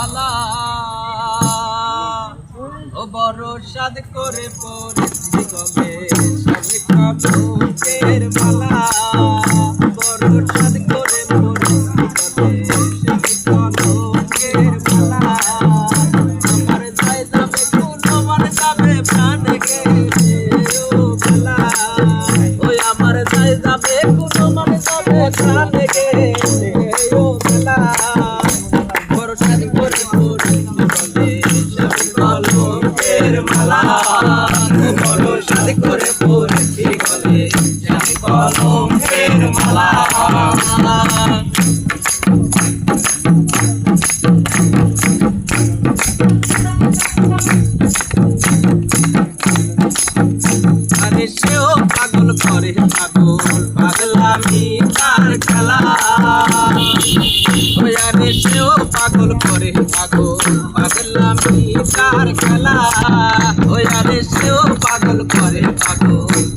মালা ও বড় সাদ করে পড়েছি গলে স্বামী কলঙ্কের মালা বড় সাদ করে পড়েছি গলে স্বামী কলঙ্কের মালা আমার যাই যাবে কোনো মান যাবে প্রাণ গেছে ও বেলা ওই আমার যাই যাবে কোনো মান যাবে প্রাণ গেছে ও বেলা বড় সাদ করে মালা বড় সাথে করে পড়েছি গলে আমি কলঙ্কের মালা আরে সেও পাগল করে পাগল পাগলামি তার খেলা আরে সেও পাগল করে পাগল পাগলামি তার খেলা আরে সেও পাগল করে পাগল